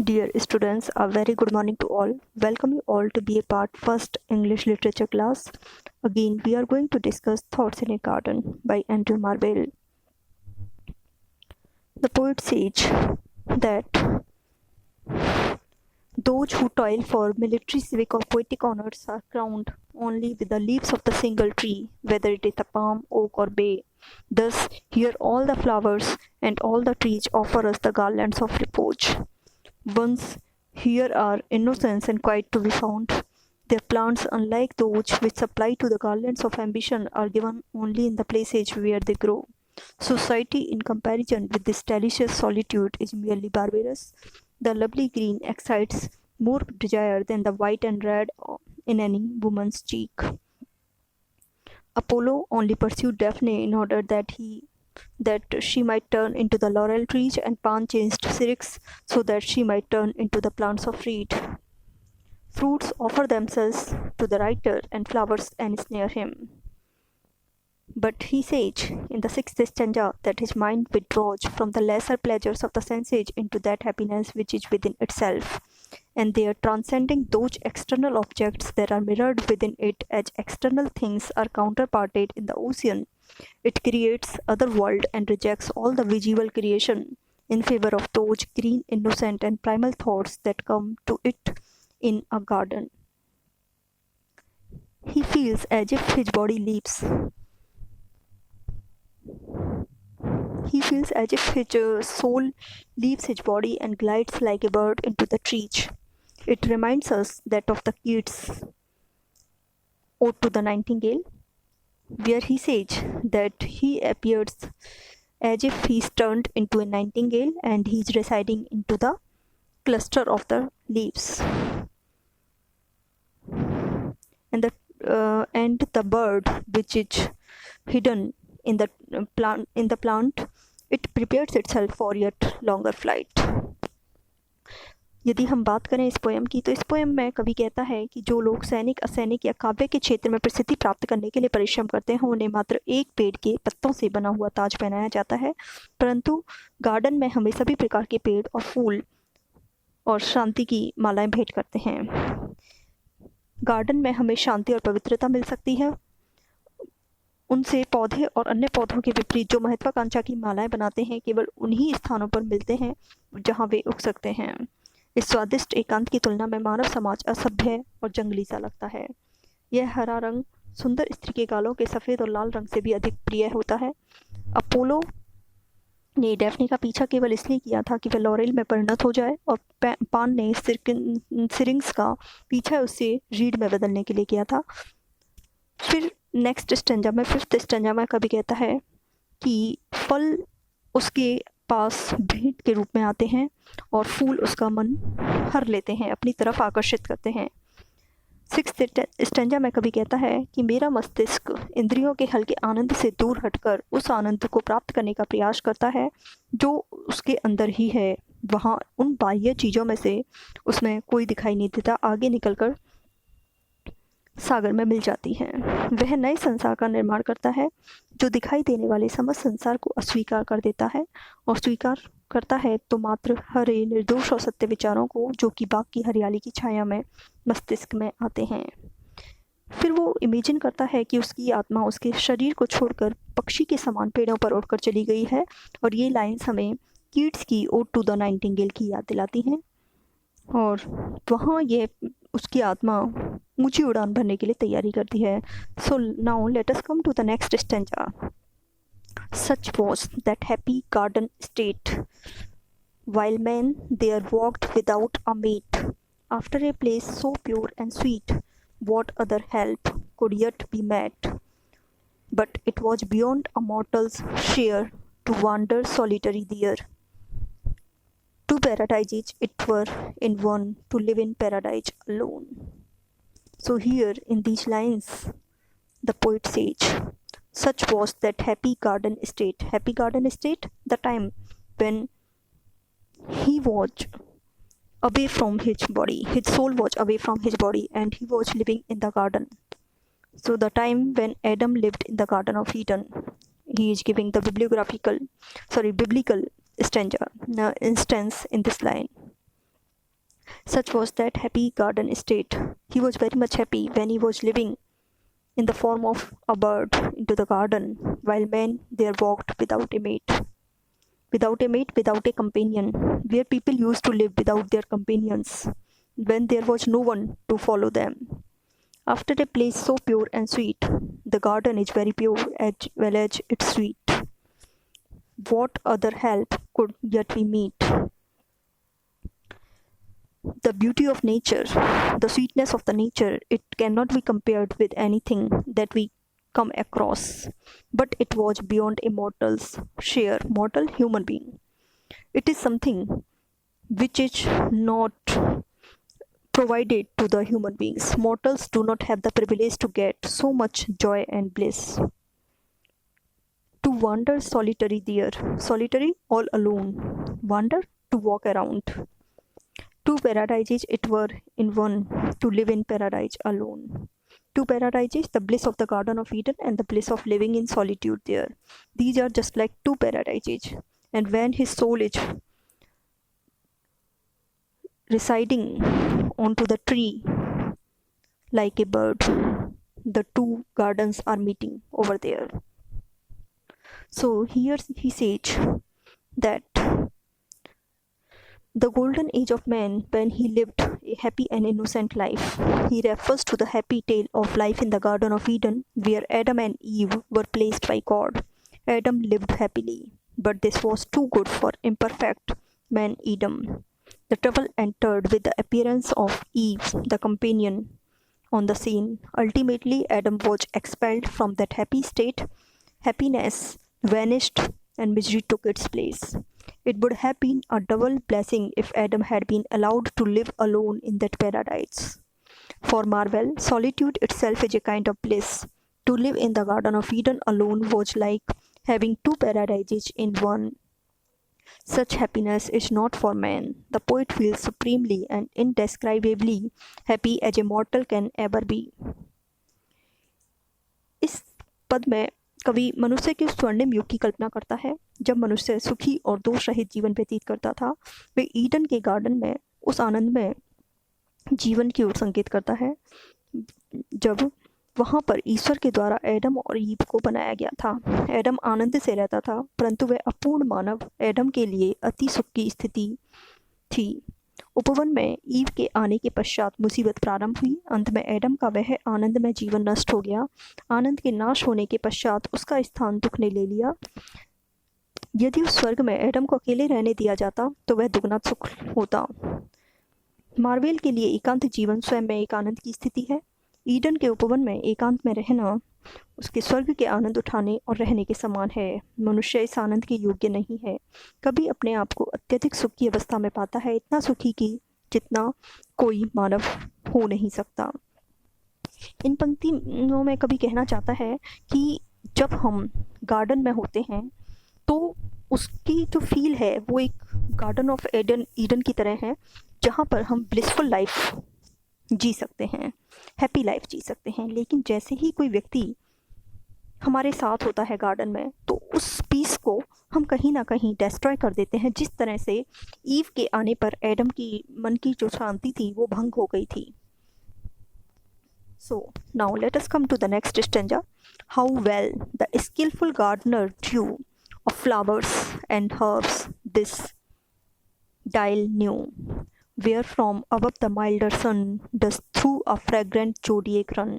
Dear students, a very good morning to all. Welcome you all to be a part first English literature class. Again, we are going to discuss Thoughts in a Garden by Andrew Marvell. The poet says that those who toil for military, civic, or poetic honors are crowned only with the leaves of the single tree, whether it is the palm, oak, or bay. Thus, here all the flowers and all the trees offer us the garlands of reproach. Once here are innocence and quiet to be found. Their plants, unlike those which supply to the garlands of ambition, are given only in the places where they grow. Society, in comparison with this delicious solitude, is merely barbarous. The lovely green excites more desire than the white and red in any woman's cheek. Apollo only pursued Daphne in order that she might turn into the laurel trees, and Pan changed Syrinx so that she might turn into the plants of reed. Fruits offer themselves to the writer, and flowers ensnare him. But he says in the sixth stanza that his mind withdraws from the lesser pleasures of the senses into that happiness which is within itself, and there transcending those external objects that are mirrored within it as external things are counterparted in the ocean. It creates other world and rejects all the visible creation in favor of those green, innocent, and primal thoughts that come to it in a garden. He feels as if his body leaps. He feels as if his soul leaves his body and glides like a bird into the trees. It reminds us that of the Keats' Ode to the Nightingale, where he says that he appears as if he's turned into a nightingale and he's residing into the cluster of the leaves. And the bird which is hidden in the plant, it prepares itself for yet longer flight. यदि हम बात करें इस poem की, तो इस poem में कवि कहता है कि जो लोग सैनिक, असैनिक या काव्य के क्षेत्र में प्रसिद्धि प्राप्त करने के लिए परिश्रम करते हैं, उन्हें मात्र एक पेड़ के पत्तों से बना हुआ ताज पहनाया जाता है, परंतु गार्डन में हमें सभी प्रकार के पेड़ और फूल और शांति की मालाएं भेंट करते हैं। गार्डन में हमें शांति और पवित्रता मिल सकती है। उनसे पौधे और अन्य पौधों के विपरीत जो महत्वाकांक्षा की मालाएं बनाते हैं, केवल उन्हीं स्थानों पर मिलते हैं जहां वे उग सकते हैं। इस स्वादिष्ट एकांत की तुलना में मानव समाज असभ्य और जंगली सा लगता है। यह हरा रंग सुंदर स्त्री के गालों के सफ़ेद और लाल रंग से भी अधिक प्रिय होता है। अपोलो ने डैफ्ने का पीछा केवल इसलिए किया था कि वह लॉरेल में परिणत हो जाए, और पान ने सिरिंग्स का पीछा उससे रीड में बदलने के लिए किया था। फिर नेक्स्ट स्टेंजा में, फिफ्थ स्टेंजा में कवि कहता है कि फल उसके पास भेंट के रूप में आते हैं और फूल उसका मन हर लेते हैं, अपनी तरफ आकर्षित करते हैं। सिक्स्थ स्टेंजा में कवि कहता है कि मेरा मस्तिष्क इंद्रियों के हल्के आनंद से दूर हटकर उस आनंद को प्राप्त करने का प्रयास करता है जो उसके अंदर ही है। वहाँ उन बाह्य चीज़ों में से उसमें कोई दिखाई नहीं देता, आगे निकलकर सागर में मिल जाती हैं। वह नए संसार का निर्माण करता है जो दिखाई देने वाले समस्त संसार को अस्वीकार कर देता है, और स्वीकार करता है तो मात्र हरे, निर्दोष और सत्य विचारों को, जो कि बाग की हरियाली की छाया में मस्तिष्क में आते हैं। फिर वो इमेजिन करता है कि उसकी आत्मा उसके शरीर को छोड़कर पक्षी के समान पेड़ों पर उड़कर चली गई है, और ये लाइन्स हमें कीट्स की ओड टू द नाइटिंगेल की याद दिलाती हैं। और वहाँ ये उसकी आत्मा ऊंची उड़ान भरने के लिए तैयारी करती है। So now let us come to the next stanza. Such was that happy garden state, while men there walked without a mate, after a place so pure and sweet, what other help could yet be met? But it was beyond a mortal's share to wander solitary there. Two paradises it were in one, to live in paradise alone. So here in these lines, the poet says, such was that happy garden state. Happy garden state, the time when he was away from his body, his soul was away from his body, and he was living in the garden. So the time when Adam lived in the Garden of Eden. He is giving the biblical stanza instance in this line. Such was that happy garden state. He was very much happy when he was living in the form of a bird into the garden, while men there walked without a mate, without a companion, where people used to live without their companions, when there was no one to follow them. After a place so pure and sweet, the garden is very pure as well as it's sweet. What other help could yet we meet? The beauty of nature, the sweetness of the nature, it cannot be compared with anything that we come across, but it was beyond a mortal's share, mortal human being. It is something which is not provided to the human beings. Mortals do not have the privilege to get so much joy and bliss. To wander solitary there, solitary all alone, wander to walk around. Two paradises it were in one, to live in paradise alone. Two paradises, the bliss of the Garden of Eden and the bliss of living in solitude there. These are just like two paradises. And when his soul is residing onto the tree like a bird, the two gardens are meeting over there. So here he says that the golden age of man, when he lived a happy and innocent life, he refers to the happy tale of life in the Garden of Eden, where Adam and Eve were placed by God. Adam lived happily, but this was too good for imperfect man Adam. The trouble entered with the appearance of Eve, the companion, on the scene. Ultimately, Adam was expelled from that happy state. Happiness vanished and misery took its place. It would have been a double blessing if Adam had been allowed to live alone in that paradise. For Marvel, solitude itself is a kind of bliss. To live in the Garden of Eden alone was like having two paradises in one. Such happiness is not for man. The poet feels supremely and indescribably happy as a mortal can ever be. इस पद में कवि मनुष्य के स्वर्णिम युग की कल्पना करता है जब मनुष्य सुखी और दोष रहित जीवन व्यतीत करता था। वे ईडन के गार्डन में उस आनंद में जीवन की ओर संकेत करता है जब वहाँ पर ईश्वर के द्वारा एडम और ईव को बनाया गया था। एडम आनंद से रहता था, परंतु वह अपूर्ण मानव एडम के लिए अति सुख की स्थिति थी। उपवन में ईव के आने के पश्चात मुसीबत प्रारंभ हुई। अंत में एडम का वह आनंदमय जीवन नष्ट हो गया। आनंद के नाश होने के पश्चात उसका स्थान दुख ने ले लिया। यदि उस स्वर्ग में एडम को अकेले रहने दिया जाता तो वह दुगना सुख होता। मार्वेल के लिए एकांत जीवन स्वयं में एक आनंद की स्थिति है। ईडन के उपवन में एकांत में रहना उसके स्वर्ग के आनंद उठाने और रहने के समान है। मनुष्य इस आनंद के योग्य नहीं है। कभी अपने आप को अत्यधिक सुख की अवस्था में पाता है, इतना सुखी कि जितना कोई मानव हो नहीं सकता। इन पंक्तियों में कभी कहना चाहता है कि जब हम गार्डन में होते हैं तो उसकी जो फील है वो एक गार्डन ऑफ ईडन की तरह है, जहाँ पर हम ब्लिसफुल लाइफ जी सकते हैं, हैप्पी लाइफ जी सकते हैं। लेकिन जैसे ही कोई व्यक्ति हमारे साथ होता है गार्डन में, तो उस पीस को हम कहीं ना कहीं डिस्ट्रॉय कर देते हैं, जिस तरह से ईव के आने पर एडम की मन की जो शांति थी वो भंग हो गई थी। So now let us come to the next stanza. How well the skillful gardener drew of flowers and herbs this dial knew, where from above the milder sun does through a fragrant zodiac run,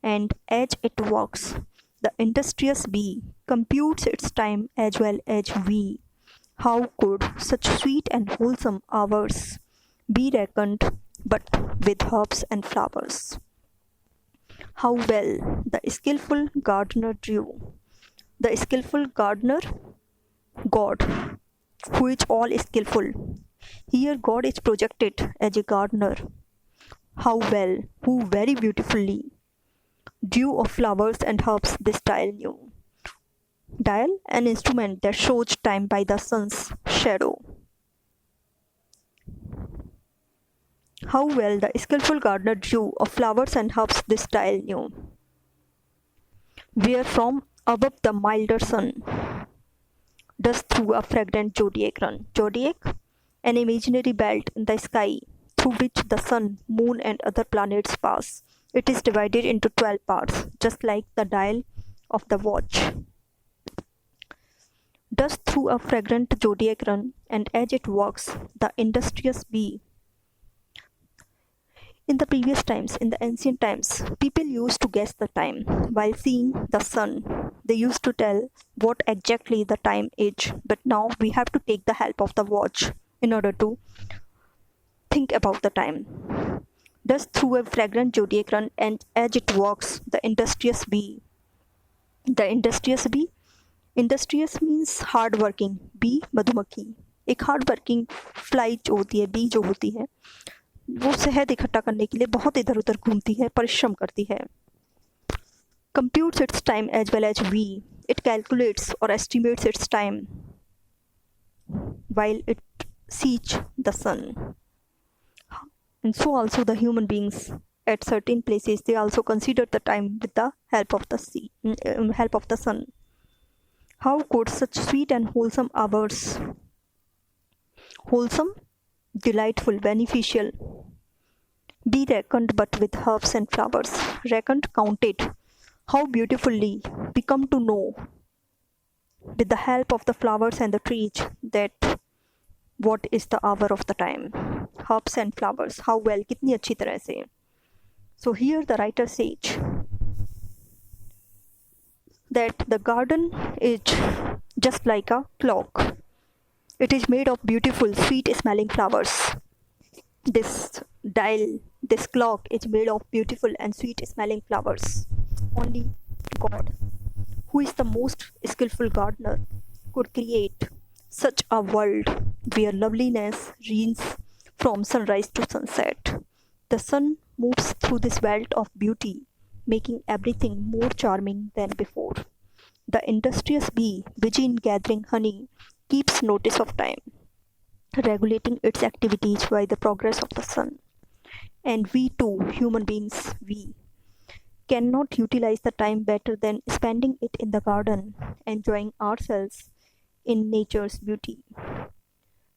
and as it walks, the industrious bee computes its time as well as we. How could such sweet and wholesome hours be reckoned but with herbs and flowers? How well the skillful gardener drew. The skillful gardener, God, who is all skillful. Here God is projected as a gardener. How well, who very beautifully drew of flowers and herbs this dial knew. Dial, an instrument that shows time by the sun's shadow. How well the skillful gardener drew of flowers and herbs this dial knew, where from above the milder sun does through a fragrant zodiac run. Zodiac, an imaginary belt in the sky through which the sun, moon and other planets pass. It is divided into 12 parts, just like the dial of the watch. Thus through a fragrant zodiac run, and as it walks, the industrious bee. In the previous times, in the ancient times, people used to guess the time while seeing the sun. They used to tell what exactly the time is, but now we have to take the help of the watch in order to think about the time. Thus through a fragrant zodiac run, and as it walks, the industrious bee. The industrious bee, industrious means hard working, bee मधुमक्खी, एक hard working fly जो होती है, B जो होती है, वो शहद इकट्ठा करने के लिए बहुत इधर उधर घूमती है, परिश्रम करती है. Computes its time as well as we. It calculates और estimates its time while it sees the sun. And so also the human beings at certain places, they also consider the time with the help of the sun. How could such sweet and wholesome hours, wholesome, delightful, beneficial, be reckoned but with herbs and flowers? Reckoned, counted. How beautifully we come to know with the help of the flowers and the trees that what is the hour of the time. Herbs and flowers, how well, कितनी अच्छी तरह से. So here the writer says that the garden is just like a clock. It is made of beautiful, sweet smelling flowers. This dial, this clock is made of beautiful and sweet smelling flowers. Only God, who is the most skillful gardener, could create such a world where loveliness reigns from sunrise to sunset. The sun moves through this belt of beauty, making everything more charming than before. The industrious bee, busy in gathering honey, keeps notice of time, regulating its activities by the progress of the sun. And we too, human beings, we cannot utilize the time better than spending it in the garden, enjoying ourselves in nature's beauty.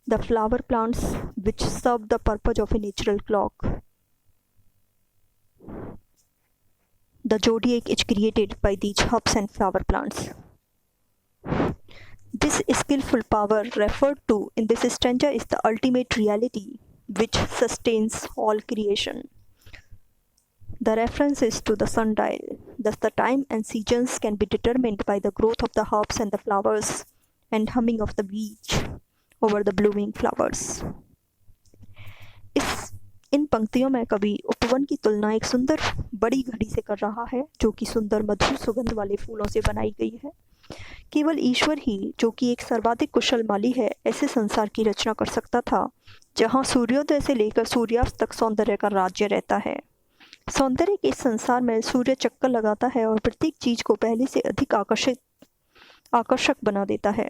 The flower plants, which serve the purpose of a natural clock, the zodiac is created by these herbs and flower plants. This skillful power referred to in this stanza is the ultimate reality which sustains all creation. The reference is to the sundial. Thus the time and seasons can be determined by the growth of the herbs and the flowers and humming of the bees over the blooming flowers. इन पंक्तियों में कवि उपवन की तुलना एक सुंदर बड़ी घड़ी से कर रहा है, जो कि सुंदर मधुर सुगंध वाले फूलों से बनाई गई है. केवल ईश्वर ही, जो कि एक सर्वाधिक कुशल माली है, ऐसे संसार की रचना कर सकता था जहां सूर्योदय से लेकर सूर्यास्त तक सौंदर्य का राज्य रहता है. सौंदर्य के इस संसार में सूर्य चक्कर लगाता है और प्रत्येक चीज को पहले से अधिक आकर्षक बना देता है.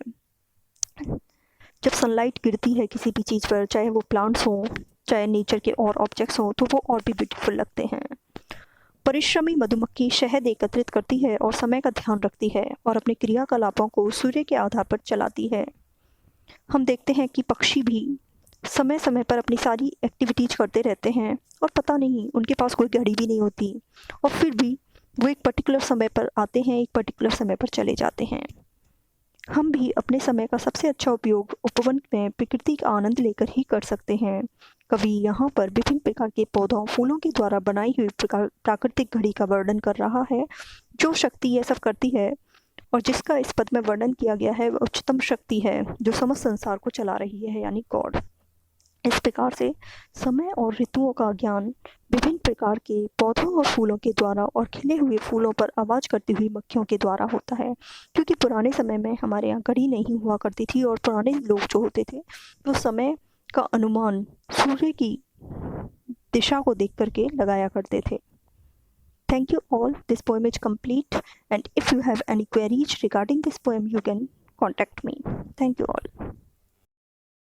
जब सनलाइट गिरती है किसी भी चीज़ पर, चाहे वो प्लांट्स हों, चाहे नेचर के और ऑब्जेक्ट्स हों, तो वो और भी ब्यूटीफुल लगते हैं. परिश्रमी मधुमक्खी शहद एकत्रित करती है और समय का ध्यान रखती है और अपने क्रियाकलापों को सूर्य के आधार पर चलाती है. हम देखते हैं कि पक्षी भी समय समय पर अपनी सारी एक्टिविटीज करते रहते हैं और पता नहीं, उनके पास कोई घड़ी भी नहीं होती, और फिर भी वो एक पर्टिकुलर समय पर आते हैं, एक पर्टिकुलर समय पर चले जाते हैं. हम भी अपने समय का सबसे अच्छा उपयोग उपवन में प्रकृति का आनंद लेकर ही कर सकते हैं. कवि यहाँ पर विभिन्न प्रकार के पौधों, फूलों के द्वारा बनाई हुई प्राकृतिक घड़ी का वर्णन कर रहा है. जो शक्ति ये सब करती है और जिसका इस पद में वर्णन किया गया है, वह उच्चतम शक्ति है जो समस्त संसार को चला रही है, यानी गॉड. इस प्रकार से समय और ऋतुओं का ज्ञान विभिन्न प्रकार के पौधों और फूलों के द्वारा और खिले हुए फूलों पर आवाज करती हुई मक्खियों के द्वारा होता है. क्योंकि पुराने समय में हमारे यहाँ घड़ी नहीं हुआ करती थी और पुराने लोग जो होते थे वो समय का अनुमान सूर्य की दिशा को देख करके लगाया करते थे. Thank you all. This poem is complete, and if you have any queries regarding this poem, you can contact me. Thank you all.